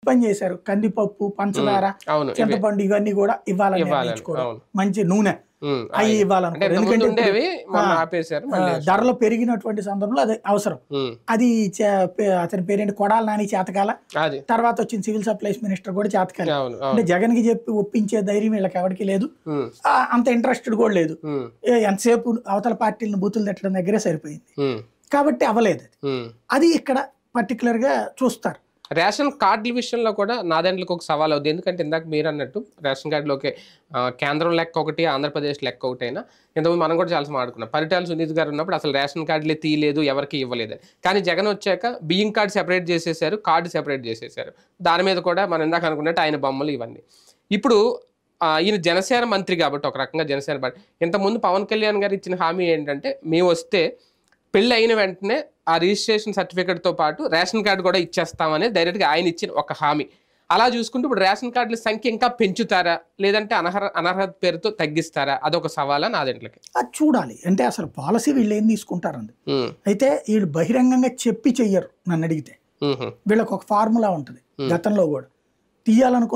పని చేశారు. కందిపప్పు, పంచదార, చింతపండు ఇవన్నీ కూడా ఇవ్వాలని నిర్ణయించుకోవడం. మంచి నూనె అవి ఇవ్వాలనుకోవడం. ఎందుకంటే ధరలు పెరిగినటువంటి సందర్భంలో అది అవసరం. అది అతని పేరేంటి కొడాల నాని చేతకాల, తర్వాత వచ్చిన సివిల్ సప్లైస్ మినిస్టర్ కూడా చేతకాల. అంటే జగన్ కి చెప్పి ఒప్పించే ధైర్యం వీళ్ళకి ఎవరికి లేదు, అంత ఇంట్రెస్టెడ్ కూడా లేదు. ఎంతసేపు అవతల పార్టీలను బూతులు తిట్టడం దగ్గరే సరిపోయింది కాబట్టి అవ్వలేదు. అది ఇక్కడ పర్టికులర్ గా చూస్తారు. రేషన్ కార్డుల విషయంలో కూడా నాదెండ్లకు ఒక సవాల్ అవుతుంది. ఎందుకంటే ఇందాక మీరు అన్నట్టు రేషన్ కార్డులోకి కేంద్రం లెక్క ఒకటి, ఆంధ్రప్రదేశ్ లెక్క ఒకటి అయినా ఇంతకుముందు మనం కూడా చాలా ఆడుకున్నాం. పరిటాల సునీత్ గారు ఉన్నప్పుడు అసలు రేషన్ కార్డులే తీయలేదు, ఎవరికి ఇవ్వలేదు. కానీ జగన్ వచ్చాక బియ్యం కార్డు సెపరేట్ చేసేసారు, కార్డు సెపరేట్ చేసేసారు. దాని మీద కూడా మనం ఇందాక అనుకున్నట్టు ఆయన బొమ్మలు ఇవన్నీ. ఇప్పుడు ఈయన జనసేన మంత్రి కాబట్టి ఒక రకంగా జనసేన పార్టీ. ఇంతకుముందు పవన్ కళ్యాణ్ గారు ఇచ్చిన హామీ ఏంటంటే మేము వస్తే పెళ్ళి అయిన వెంటనే ఆ రిజిస్ట్రేషన్ సర్టిఫికేట్తో పాటు రేషన్ కార్డు కూడా ఇచ్చేస్తామని డైరెక్ట్గా ఆయన ఇచ్చిన ఒక హామీ. అలా చూసుకుంటూ ఇప్పుడు రేషన్ కార్డుల సంఖ్య ఇంకా పెంచుతారా, లేదంటే అనర్హత పేరుతో తగ్గిస్తారా? అదొక సవాలా నాదెంట్లకి? అది చూడాలి. అంటే అసలు పాలసీ వీళ్ళు ఏం తీసుకుంటారండి. అయితే వీళ్ళు బహిరంగంగా చెప్పి చెయ్యరు. నన్ను అడిగితే వీళ్ళకి ఒక ఫార్ములా ఉంటుంది. గతంలో కూడా తీయాలనుకున్న